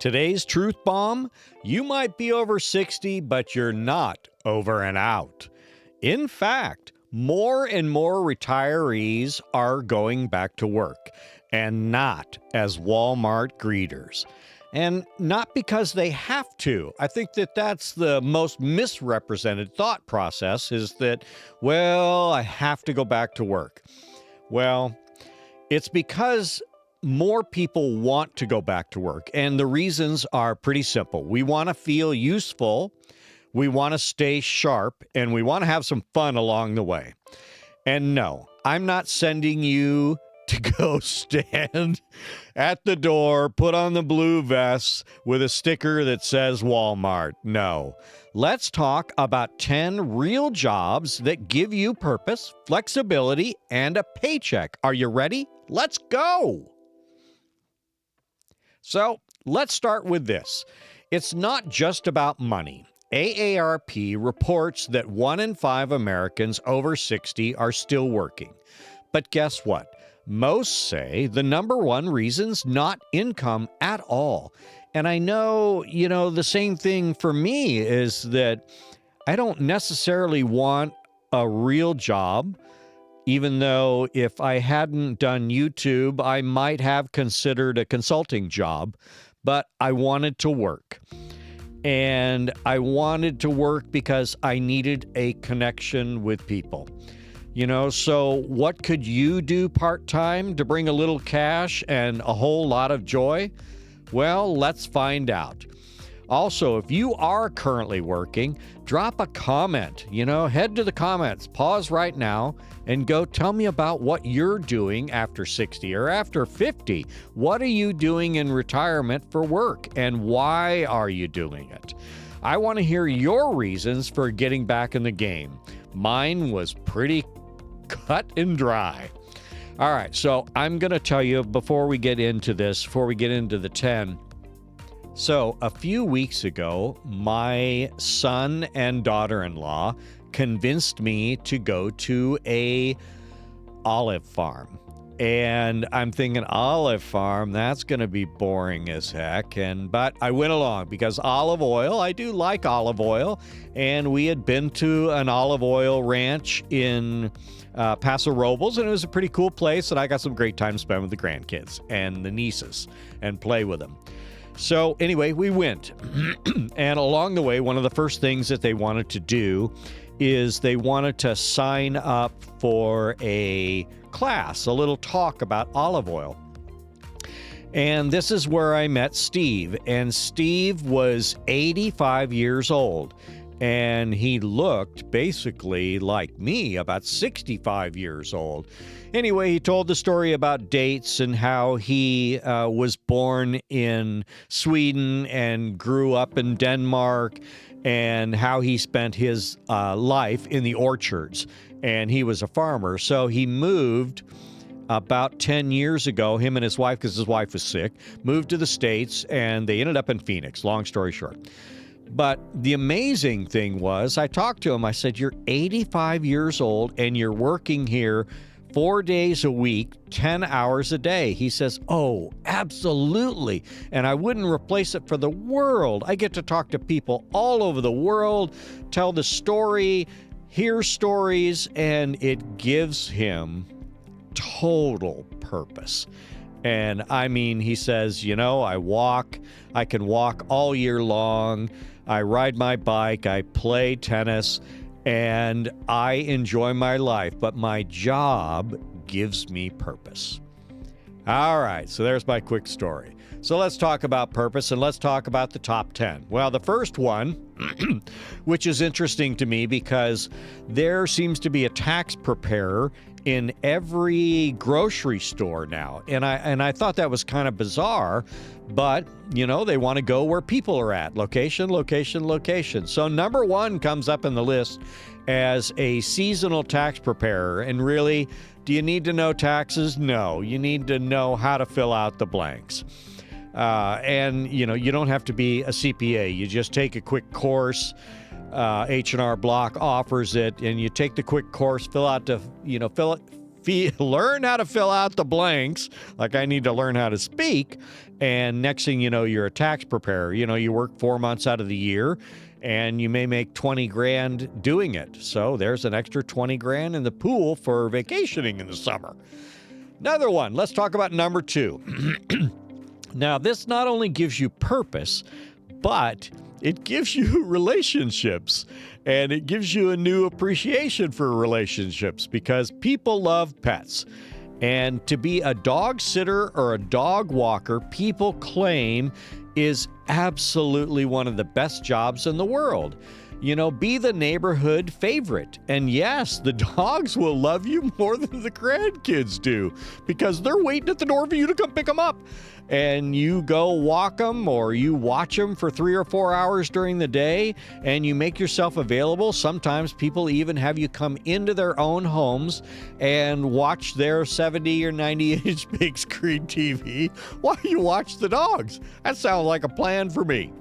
Today's truth bomb: you might be over 60, but you're not over and out. In fact, more and more retirees are going back to work, and not as Walmart greeters. And not because they have to. I think that that's the most misrepresented thought process, is that, well, I have to go back to work. Well, it's because more people want to go back to work, and the reasons are pretty simple. We want to feel useful, we want to stay sharp, and we want to have some fun along the way. And no, I'm not sending you to go stand at the door, put on the blue vest with a sticker that says Walmart. No. Let's talk about 10 real jobs that give you purpose, flexibility, and a paycheck. Are you ready? Let's go. So let's start with this. It's not just about money. AARP reports that 1 in 5 Americans over 60 are still working. But guess what? Most say the number one reason's not income at all. And I know, the same thing for me is that I don't necessarily want a real job, even though if I hadn't done YouTube, I might have considered a consulting job, but I wanted to work. And I wanted to work because I needed a connection with people. So what could you do part-time to bring a little cash and a whole lot of joy? Well, let's find out. Also, if you are currently working, drop a comment. Head to the comments, pause right now, and go tell me about what you're doing after 60 or after 50. What are you doing in retirement for work, and why are you doing it? I want to hear your reasons for getting back in the game. Mine was pretty cut and dry. All right, so I'm going to tell you before we get into the 10. So a few weeks ago, my son and daughter-in-law convinced me to go to a olive farm. And I'm thinking, olive farm, that's going to be boring as heck. But I went along because olive oil, I do like olive oil. And we had been to an olive oil ranch in Paso Robles, and it was a pretty cool place. And I got some great time spent with the grandkids and the nieces and play with them. So anyway, we went. And along the way, one of the first things that they wanted to do is they wanted to sign up for a class, a little talk about olive oil. And this is where I met Steve. And Steve was 85 years old. And he looked basically like me, about 65 years old. Anyway, he told the story about dates and how he was born in Sweden and grew up in Denmark, and how he spent his life in the orchards. And he was a farmer. So he moved about 10 years ago, him and his wife, because his wife was sick, moved to the States, and they ended up in Phoenix, long story short. But the amazing thing was, I talked to him, I said, you're 85 years old and you're working here 4 days a week, 10 hours a day. He says, oh, absolutely. And I wouldn't replace it for the world. I get to talk to people all over the world, tell the story, hear stories, and it gives him total purpose. And I mean, he says, I can walk all year long. I ride my bike, I play tennis, and I enjoy my life, but my job gives me purpose. All right, so there's my quick story. So let's talk about purpose, and let's talk about the top 10. Well, the first one, which is interesting to me because there seems to be a tax preparer in every grocery store now. And I thought that was kind of bizarre, but they want to go where people are at. Location, location, location. So number 1 comes up in the list as a seasonal tax preparer. And really, do you need to know taxes? No, you need to know how to fill out the blanks. And you don't have to be a CPA. You just take a quick course. H&R Block offers it, and you take the quick course, fill learn how to fill out the blanks, like I need to learn how to speak. And next thing you know, you're a tax preparer. You work 4 months out of the year and you may make 20 grand doing it. So there's an extra 20 grand in the pool for vacationing in the summer. Another one, let's talk about number 2. Now, this not only gives you purpose, but it gives you relationships, and it gives you a new appreciation for relationships because people love pets. And to be a dog sitter or a dog walker, people claim is absolutely one of the best jobs in the world. Be the neighborhood favorite. And yes, the dogs will love you more than the grandkids do because they're waiting at the door for you to come pick them up. And you go walk them or you watch them for 3 or 4 hours during the day and you make yourself available. Sometimes people even have you come into their own homes and watch their 70 or 90-inch big screen TV while you watch the dogs. That sounds like a plan for me.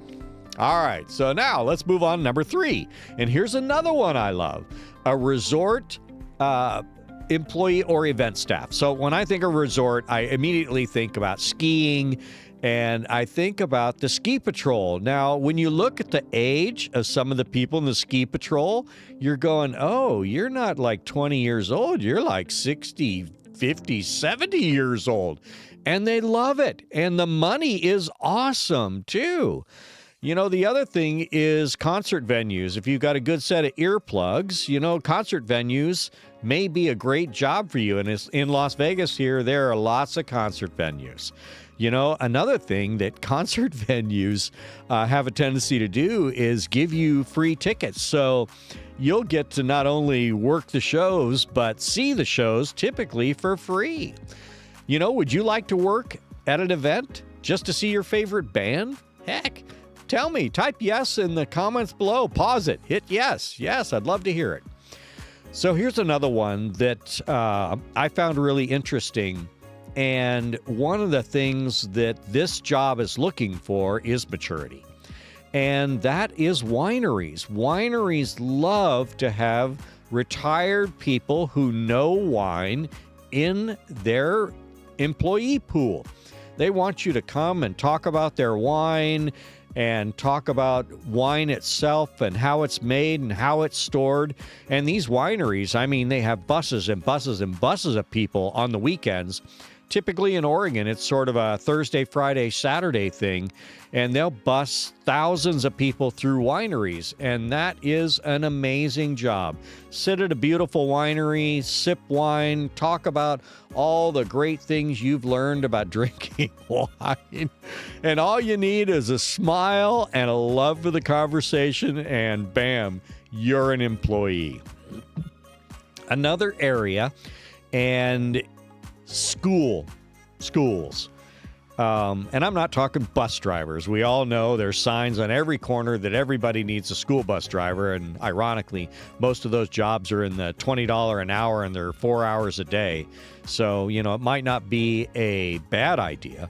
All right, so now let's move on to number 3. And here's another one I love, a resort employee or event staff. So when I think of resort, I immediately think about skiing and I think about the ski patrol. Now, when you look at the age of some of the people in the ski patrol, you're going, oh, you're not like 20 years old. You're like 60, 50, 70 years old. And they love it. And the money is awesome too. The other thing is concert venues. If you've got a good set of earplugs, concert venues may be a great job for you. And in Las Vegas here, there are lots of concert venues. Another thing that concert venues have a tendency to do is give you free tickets. So you'll get to not only work the shows, but see the shows typically for free. Would you like to work at an event just to see your favorite band? Heck. Tell me, type yes in the comments below. Pause it, hit yes. Yes, I'd love to hear it. So here's another one that I found really interesting. And one of the things that this job is looking for is maturity. And that is wineries. Wineries love to have retired people who know wine in their employee pool. They want you to come and talk about their wine and talk about wine itself and how it's made and how it's stored. And these wineries, they have buses and buses and buses of people on the weekends. Typically in Oregon, it's sort of a Thursday, Friday, Saturday thing, and they'll bus thousands of people through wineries, and that is an amazing job. Sit at a beautiful winery, sip wine, talk about all the great things you've learned about drinking wine, and all you need is a smile and a love for the conversation, and bam, you're an employee. Another area, and schools. And I'm not talking bus drivers. We all know there's signs on every corner that everybody needs a school bus driver. And ironically, most of those jobs are in the $20 an hour and they're 4 hours a day. So, it might not be a bad idea,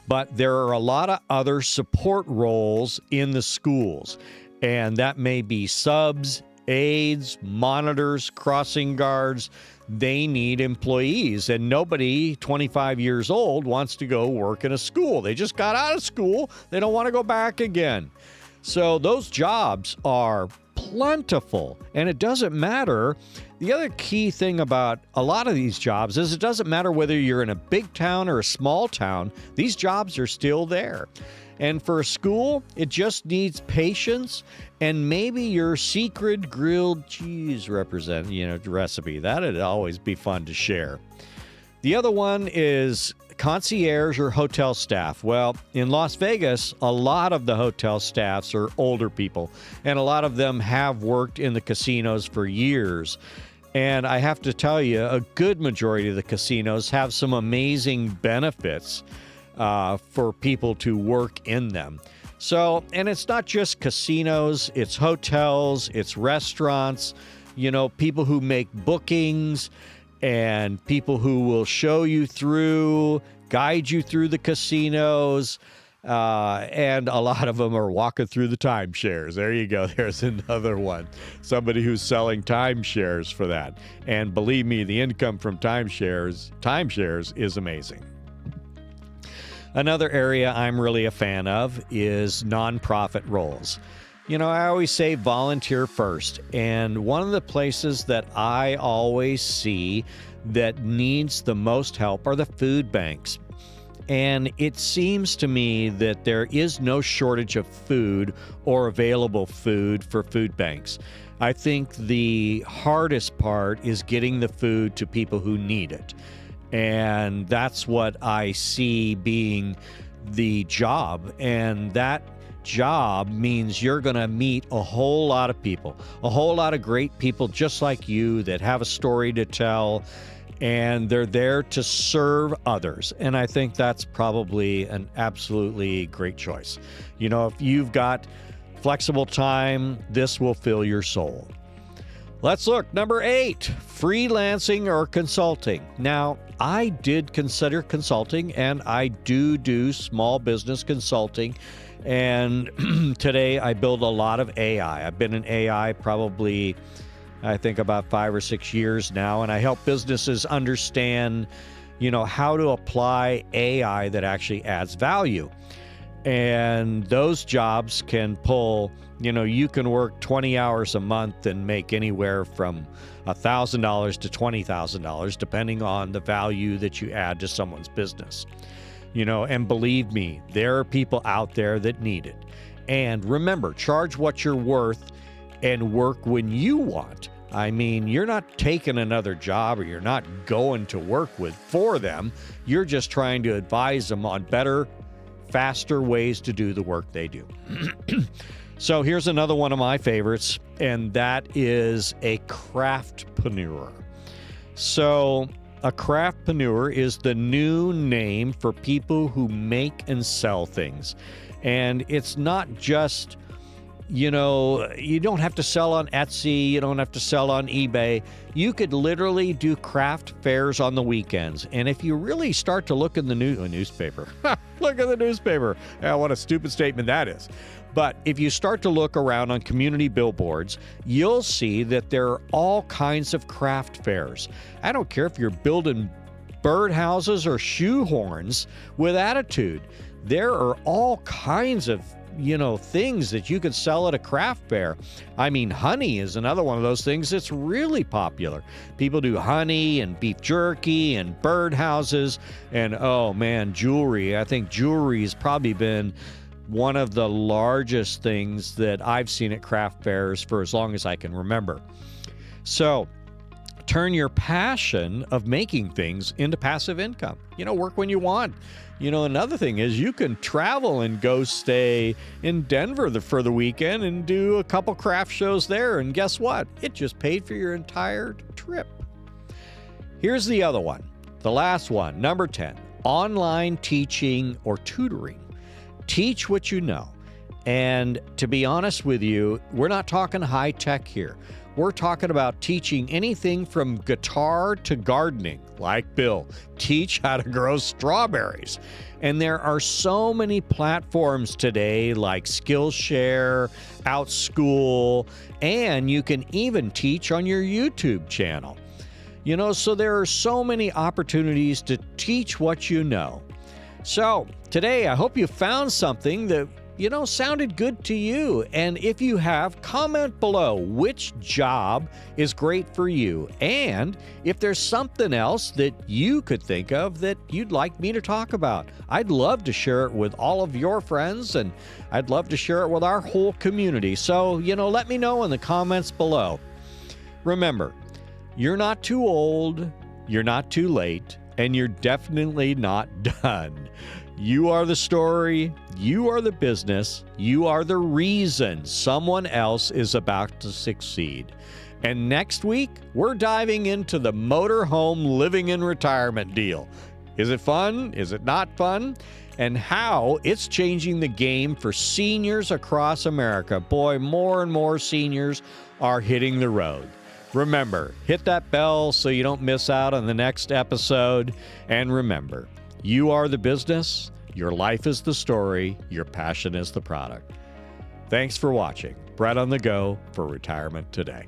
but there are a lot of other support roles in the schools. And that may be subs, aides, monitors, crossing guards. They need employees, and nobody 25 years old wants to go work in a school. They just got out of school. They don't want to go back again. So those jobs are plentiful, and it doesn't matter. The other key thing about a lot of these jobs is it doesn't matter whether you're in a big town or a small town. These jobs are still there. And for a school, it just needs patience and maybe your secret grilled cheese recipe. That'd always be fun to share. The other one is concierge or hotel staff. Well, in Las Vegas, a lot of the hotel staffs are older people, and a lot of them have worked in the casinos for years. And I have to tell you, a good majority of the casinos have some amazing benefits for people to work in them. So, and it's not just casinos, it's hotels, it's restaurants, people who make bookings and people who will show you through, guide you through the casinos. And a lot of them are walking through the timeshares. There you go. There's another one. Somebody who's selling timeshares for that. And believe me, the income from timeshares is amazing. Another area I'm really a fan of is nonprofit roles. I always say volunteer first. And one of the places that I always see that needs the most help are the food banks. And it seems to me that there is no shortage of food or available food for food banks. I think the hardest part is getting the food to people who need it. And that's what I see being the job. And that job means you're going to meet a whole lot of people, a whole lot of great people just like you that have a story to tell. And they're there to serve others. And I think that's probably an absolutely great choice. If you've got flexible time, this will fill your soul. Let's look. Number 8, freelancing or consulting. Now, I did consider consulting, and I do small business consulting. And today I build a lot of AI. I've been in AI probably, I think, about 5 or 6 years now, and I help businesses understand, how to apply AI that actually adds value. And those jobs can pull, you can work 20 hours a month and make anywhere from $1,000 to $20,000, depending on the value that you add to someone's business. And believe me, there are people out there that need it. And remember, charge what you're worth and work when you want. I mean, you're not taking another job, or you're not going to work for them. You're just trying to advise them on better, faster ways to do the work they do. So here's another one of my favorites, and that is a craftpreneur. So a craftpreneur is the new name for people who make and sell things. And it's not just, you don't have to sell on Etsy. You don't have to sell on eBay. You could literally do craft fairs on the weekends. And if you really start to look in the newspaper, look at the newspaper. What a stupid statement that is. But if you start to look around on community billboards, you'll see that there are all kinds of craft fairs. I don't care if you're building birdhouses or shoehorns with attitude. There are all kinds of things that you could sell at a craft fair. I mean, honey is another one of those things that's really popular. People do honey and beef jerky and birdhouses and, oh man, jewelry. I think jewelry has probably been one of the largest things that I've seen at craft fairs for as long as I can remember. So turn your passion of making things into passive income. Work when you want. Another thing is you can travel and go stay in Denver for the weekend and do a couple craft shows there. And guess what? It just paid for your entire trip. Here's the other one, the last one, number 10, online teaching or tutoring. Teach what you know. And to be honest with you, we're not talking high tech here. We're talking about teaching anything from guitar to gardening, like Bill. Teach how to grow strawberries. And there are so many platforms today like Skillshare, OutSchool, and you can even teach on your YouTube channel. So there are so many opportunities to teach what you know. So today, I hope you found something that sounded good to you. And if you have, comment below which job is great for you. And if there's something else that you could think of that you'd like me to talk about, I'd love to share it with all of your friends, and I'd love to share it with our whole community. So, let me know in the comments below. Remember, you're not too old, you're not too late, and you're definitely not done. You are the story, you are the business, you are the reason someone else is about to succeed. And next week, we're diving into the motorhome living in retirement deal. Is it fun? Is it not fun? And how it's changing the game for seniors across America. Boy, more and more seniors are hitting the road. Remember, hit that bell so you don't miss out on the next episode. And remember, you are the business, Your life is the story, your passion is the product. Thanks for watching. Brett on the Go for Retirement Today.